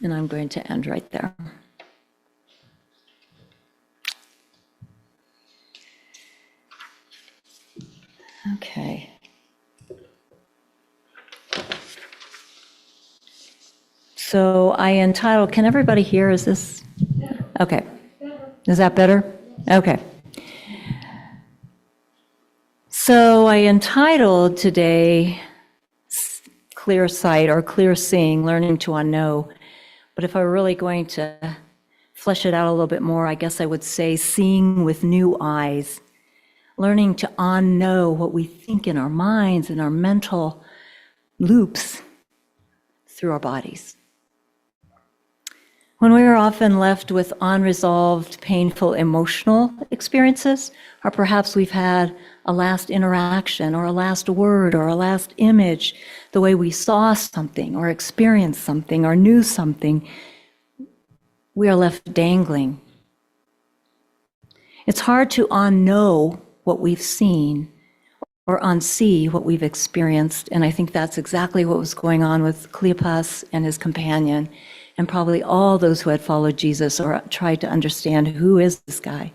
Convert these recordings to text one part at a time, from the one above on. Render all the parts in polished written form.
And I'm going to end right there. Okay. So I entitled, can everybody hear? Is this? Okay. Is that better? Okay. So I entitled today, Clear Sight or Clear Seeing, Learning to Unknow. But if I were really going to flesh it out a little bit more, I guess I would say seeing with new eyes, learning to unknow what we think in our minds and our mental loops through our bodies. When we are often left with unresolved, painful emotional experiences, or perhaps we've had a last interaction or a last word or a last image, the way we saw something or experienced something or knew something, we are left dangling. It's hard to unknow what we've seen or unsee what we've experienced, and I think that's exactly what was going on with Cleopas and his companion, and probably all those who had followed Jesus or tried to understand, who is this guy?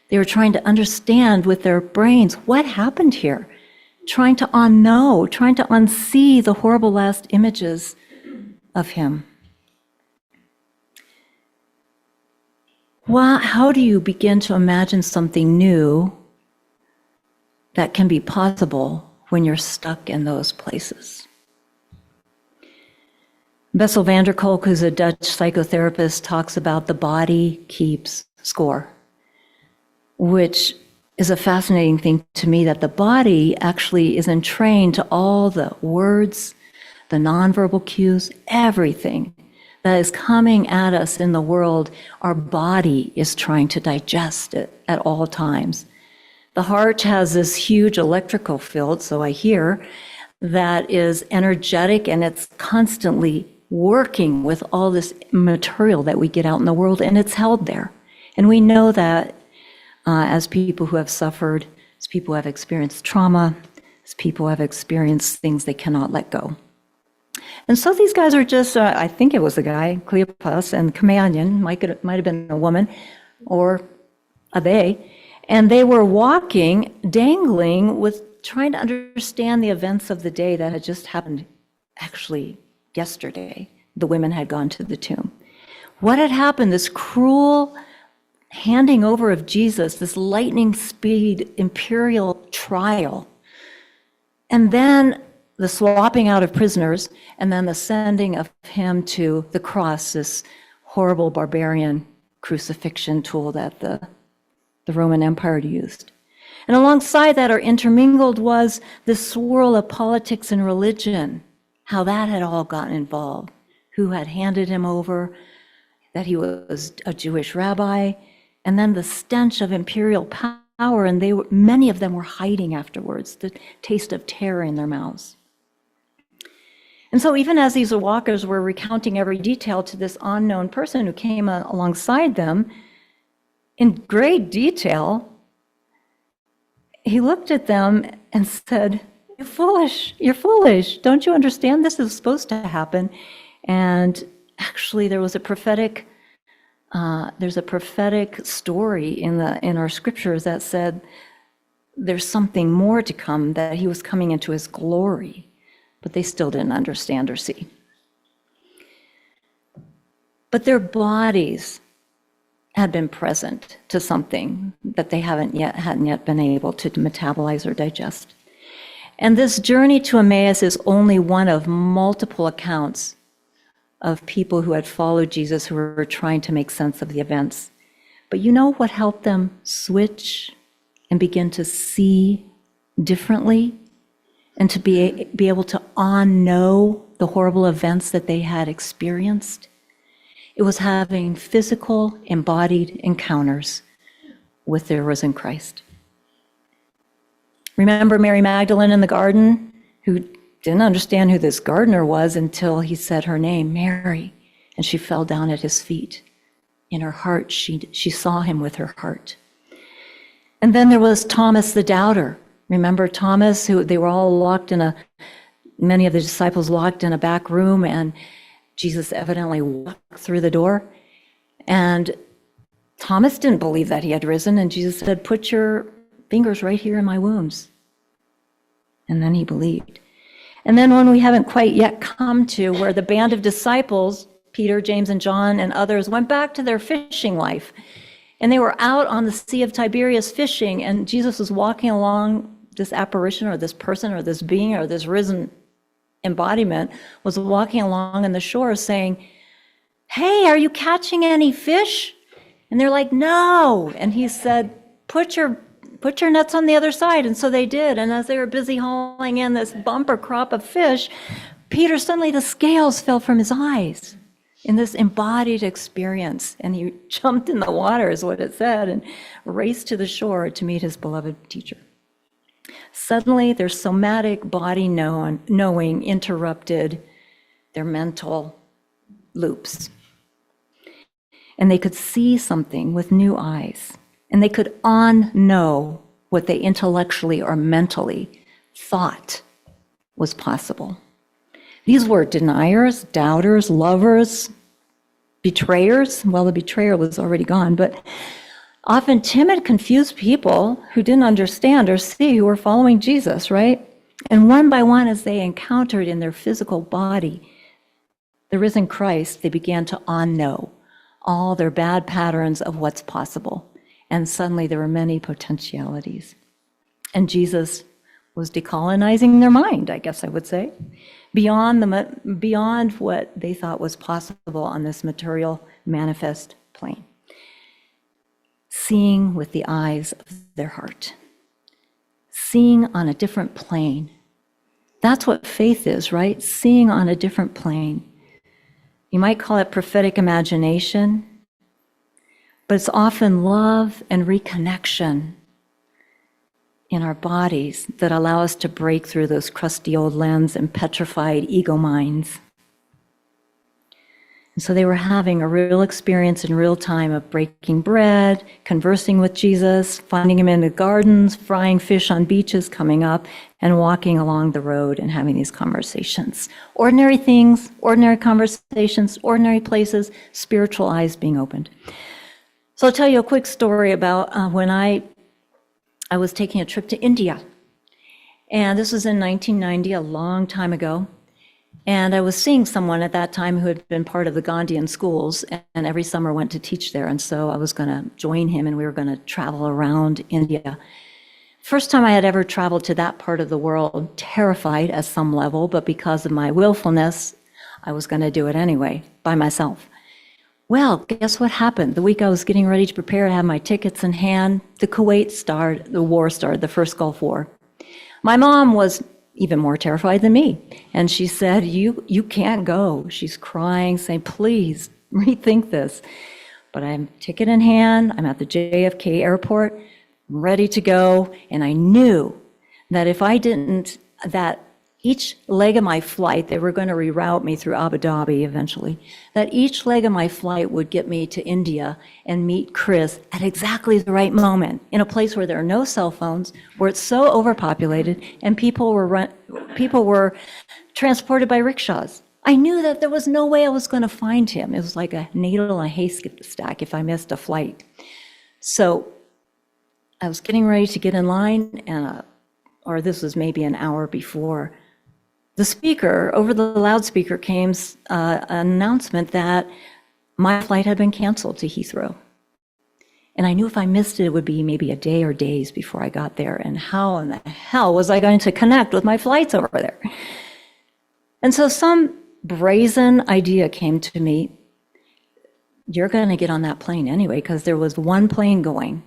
They were trying to understand with their brains what happened here, trying to unknow, trying to unsee the horrible last images of him. Well, how do you begin to imagine something new that can be possible when you're stuck in those places? Bessel van der Kolk, who's a Dutch psychotherapist, talks about the body keeps score, which is a fascinating thing to me, that the body actually is entrained to all the words, the nonverbal cues, everything that is coming at us in the world. Our body is trying to digest it at all times. The heart has this huge electrical field, so I hear, that is energetic, and it's constantly working with all this material that we get out in the world, and it's held there. And we know that as people who have suffered, as people who have experienced trauma, as people who have experienced things they cannot let go. And so these guys are just, I think it was a guy, Cleopas, and companion, might have been a woman, or a they, and they were walking, dangling, with trying to understand the events of the day that had just happened. Actually, yesterday, the women had gone to the tomb. What had happened, this cruel handing over of Jesus, this lightning speed imperial trial, and then the swapping out of prisoners, and then the sending of him to the cross, this horrible barbarian crucifixion tool that the Roman Empire used. And alongside that, or intermingled, was this swirl of politics and religion, how that had all gotten involved, who had handed him over, that he was a Jewish rabbi, and then the stench of imperial power, and many of them were hiding afterwards, the taste of terror in their mouths. And so even as these walkers were recounting every detail to this unknown person who came alongside them in great detail, he looked at them and said, you're foolish. Don't you understand this is supposed to happen? And actually there's a prophetic story in our scriptures that said there's something more to come, that he was coming into his glory, but they still didn't understand or see. But their bodies had been present to something that they hadn't yet been able to metabolize or digest. And this journey to Emmaus is only one of multiple accounts of people who had followed Jesus, who were trying to make sense of the events. But you know what helped them switch and begin to see differently, and to be able to unknow the horrible events that they had experienced? It was having physical, embodied encounters with their risen Christ. Remember Mary Magdalene in the garden, who didn't understand who this gardener was until he said her name, Mary, and she fell down at his feet. In her heart, she saw him with her heart. And then there was Thomas the doubter. Remember Thomas, who they were all many of the disciples locked in a back room, and Jesus evidently walked through the door, and Thomas didn't believe that he had risen, and Jesus said, "Put your fingers right here in my wounds." And then he believed. And then when we haven't quite yet come to where the band of disciples, Peter, James, and John, and others, went back to their fishing life, and they were out on the Sea of Tiberias fishing, and Jesus was walking along, this apparition or this person or this being or this risen embodiment was walking along on the shore saying, "Hey, are you catching any fish?" And they're like, "No." And he said, put your nets on the other side. And so they did. And as they were busy hauling in this bumper crop of fish, Peter, suddenly the scales fell from his eyes in this embodied experience. And he jumped in the water, is what it said, and raced to the shore to meet his beloved teacher. Suddenly, their somatic body knowing interrupted their mental loops. And they could see something with new eyes. And they could know what they intellectually or mentally thought was possible. These were deniers, doubters, lovers, betrayers. Well, the betrayer was already gone, but often timid, confused people who didn't understand or see who were following Jesus, right? And one by one, as they encountered in their physical body the risen Christ, they began to know all their bad patterns of what's possible. And suddenly there were many potentialities. And Jesus was decolonizing their mind, I guess I would say, beyond what they thought was possible on this material manifest plane. Seeing with the eyes of their heart. Seeing on a different plane. That's what faith is, right? Seeing on a different plane. You might call it prophetic imagination, but it's often love and reconnection in our bodies that allow us to break through those crusty old lens and petrified ego minds. And so they were having a real experience in real time of breaking bread, conversing with Jesus, finding him in the gardens, frying fish on beaches, coming up, and walking along the road and having these conversations. Ordinary things, ordinary conversations, ordinary places, spiritual eyes being opened. So I'll tell you a quick story about when I was taking a trip to India. And this was in 1990, a long time ago. And I was seeing someone at that time who had been part of the Gandhian schools and every summer went to teach there. And so I was going to join him and we were going to travel around India. First time I had ever traveled to that part of the world, terrified at some level, but because of my willfulness, I was going to do it anyway, by myself. Well, guess what happened? The week I was getting ready to prepare to have my tickets in hand, the war started, the first Gulf War. My mom was even more terrified than me. And she said, you can't go. She's crying, saying, please rethink this. But I have a ticket in hand. I'm at the JFK airport, ready to go. And I knew that if I didn't, that each leg of my flight, they were going to reroute me through Abu Dhabi eventually, that each leg of my flight would get me to India and meet Chris at exactly the right moment, in a place where there are no cell phones, where it's so overpopulated, and people were transported by rickshaws. I knew that there was no way I was going to find him. It was like a needle in a haystack if I missed a flight. So I was getting ready to get in line, or this was maybe an hour before. The speaker, over the loudspeaker, came an announcement that my flight had been canceled to Heathrow. And I knew if I missed it, it would be maybe a day or days before I got there. And how in the hell was I going to connect with my flights over there? And so some brazen idea came to me. You're going to get on that plane anyway, because there was one plane going.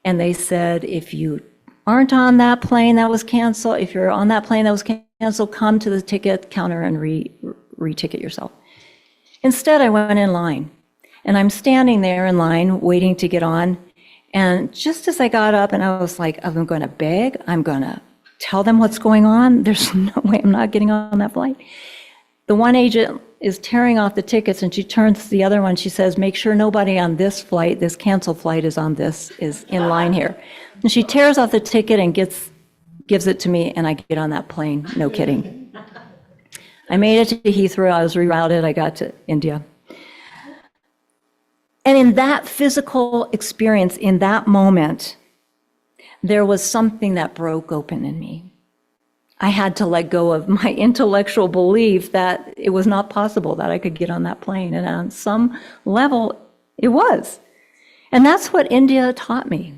And they said, if you aren't on that plane that was canceled, if you're on that plane that was canceled, come to the ticket counter and re-ticket yourself. Instead, I went in line, and I'm standing there in line waiting to get on. And just as I got up and I was like, I'm going to beg, I'm going to tell them what's going on. There's no way I'm not getting on that flight. The one agent is tearing off the tickets, and she turns to the other one. She says, make sure nobody on this flight, this canceled flight is in line here. And she tears off the ticket and gives it to me, and I get on that plane. No kidding. I made it to Heathrow. I was rerouted. I got to India. And in that physical experience, in that moment, there was something that broke open in me. I had to let go of my intellectual belief that it was not possible that I could get on that plane. And on some level, it was. And that's what India taught me,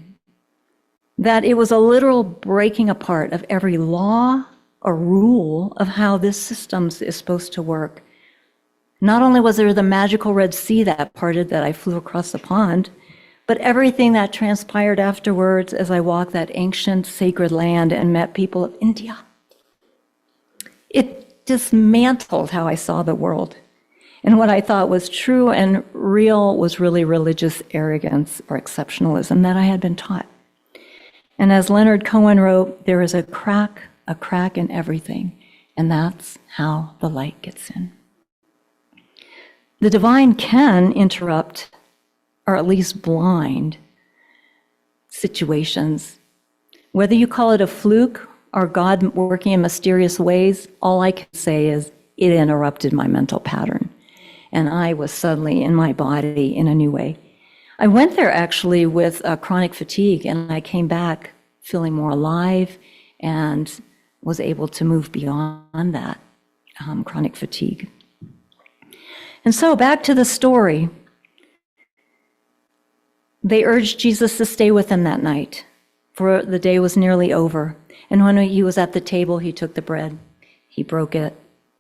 that it was a literal breaking apart of every law or rule of how this system is supposed to work. Not only was there the magical Red Sea that parted that I flew across the pond, but everything that transpired afterwards as I walked that ancient sacred land and met people of India. It dismantled how I saw the world. And what I thought was true and real was really religious arrogance or exceptionalism that I had been taught. And as Leonard Cohen wrote, there is a crack in everything, and that's how the light gets in. The divine can interrupt, or at least blind, situations. Whether you call it a fluke or God working in mysterious ways, all I can say is it interrupted my mental pattern. And I was suddenly in my body in a new way. I went there actually with chronic fatigue, and I came back feeling more alive and was able to move beyond that chronic fatigue. And so back to the story. They urged Jesus to stay with them that night, for the day was nearly over. And when he was at the table, he took the bread, he broke it,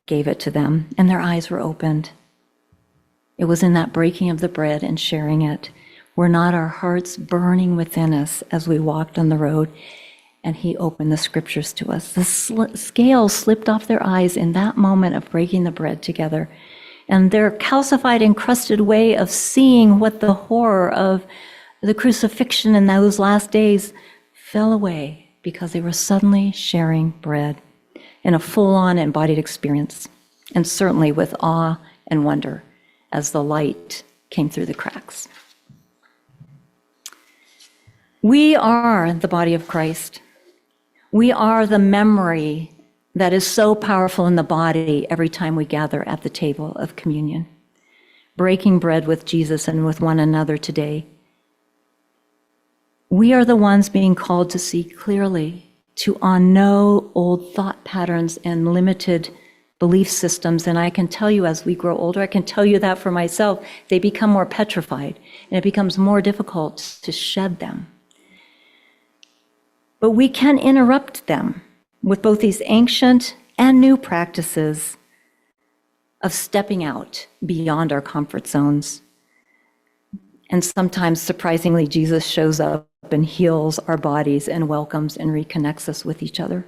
gave it to them, and their eyes were opened. It was in that breaking of the bread and sharing it, were not our hearts burning within us as we walked on the road, and he opened the scriptures to us. The scales slipped off their eyes in that moment of breaking the bread together. And their calcified, encrusted way of seeing what the horror of the crucifixion in those last days fell away because they were suddenly sharing bread in a full-on embodied experience, and certainly with awe and wonder as the light came through the cracks. We are the body of Christ. We are the memory that is so powerful in the body every time we gather at the table of communion, breaking bread with Jesus and with one another today. We are the ones being called to see clearly, to unknow old thought patterns and limited belief systems. And I can tell you, as we grow older, I can tell you that for myself, they become more petrified, and it becomes more difficult to shed them. But we can interrupt them with both these ancient and new practices of stepping out beyond our comfort zones. And sometimes, surprisingly, Jesus shows up and heals our bodies and welcomes and reconnects us with each other.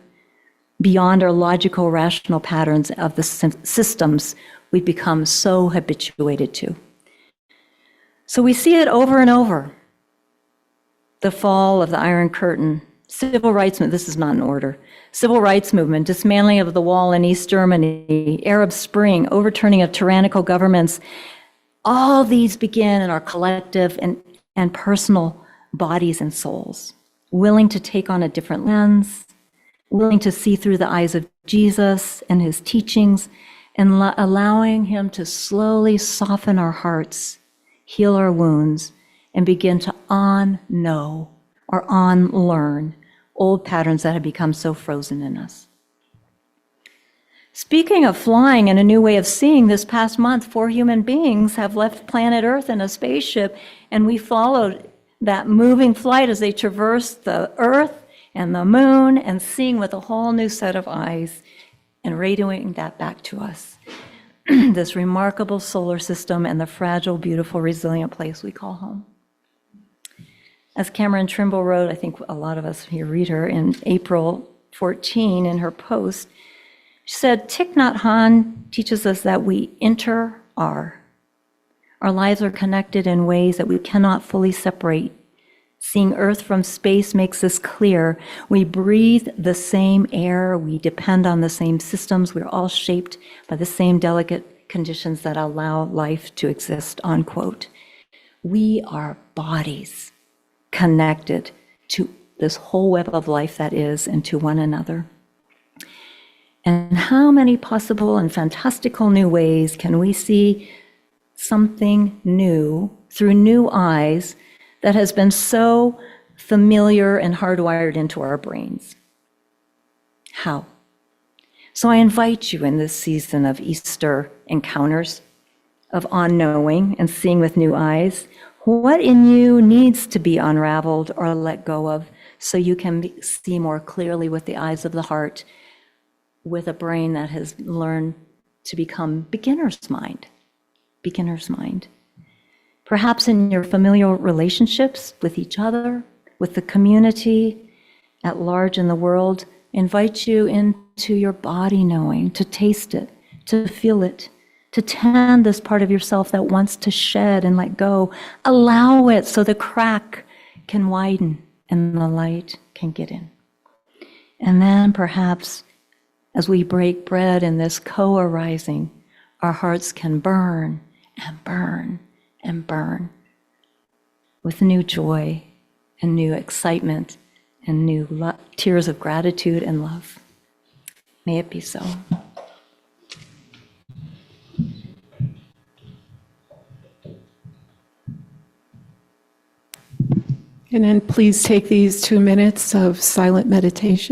Beyond our logical, rational patterns of the systems we've become so habituated to. So we see it over and over. The fall of the Iron Curtain, civil rights movement, this is not in order. Civil rights movement, dismantling of the wall in East Germany, Arab Spring, overturning of tyrannical governments. All these begin in our collective and personal bodies and souls, willing to take on a different lens, willing to see through the eyes of Jesus and his teachings, and allowing him to slowly soften our hearts, heal our wounds, and begin to unknow or unlearn old patterns that have become so frozen in us. Speaking of flying and a new way of seeing, this past month, 4 human beings have left planet Earth in a spaceship, and we followed that moving flight as they traversed the Earth and the moon and seeing with a whole new set of eyes and radioing that back to us. This remarkable solar system and the fragile, beautiful, resilient place we call home. As Cameron Trimble wrote, I think a lot of us here read her, in April 14 in her post, she said, Thich Nhat Hanh teaches us that we inter-are. Our lives are connected in ways that we cannot fully separate. Seeing Earth from space makes this clear. We breathe the same air. We depend on the same systems. We're all shaped by the same delicate conditions that allow life to exist, unquote. We are bodies connected to this whole web of life that is, and to one another. And how many possible and fantastical new ways can we see something new through new eyes that has been so familiar and hardwired into our brains? How? So I invite you in this season of Easter encounters, of unknowing and seeing with new eyes, what in you needs to be unraveled or let go of so you can see more clearly with the eyes of the heart, with a brain that has learned to become beginner's mind. Beginner's mind. Perhaps in your familial relationships with each other, with the community at large in the world, invite you into your body knowing, to taste it, to feel it, to tend this part of yourself that wants to shed and let go. Allow it so the crack can widen and the light can get in. And then perhaps as we break bread in this co-arising, our hearts can burn and burn and burn with new joy and new excitement and new tears of gratitude and love. May it be so. And then please take these 2 minutes of silent meditation.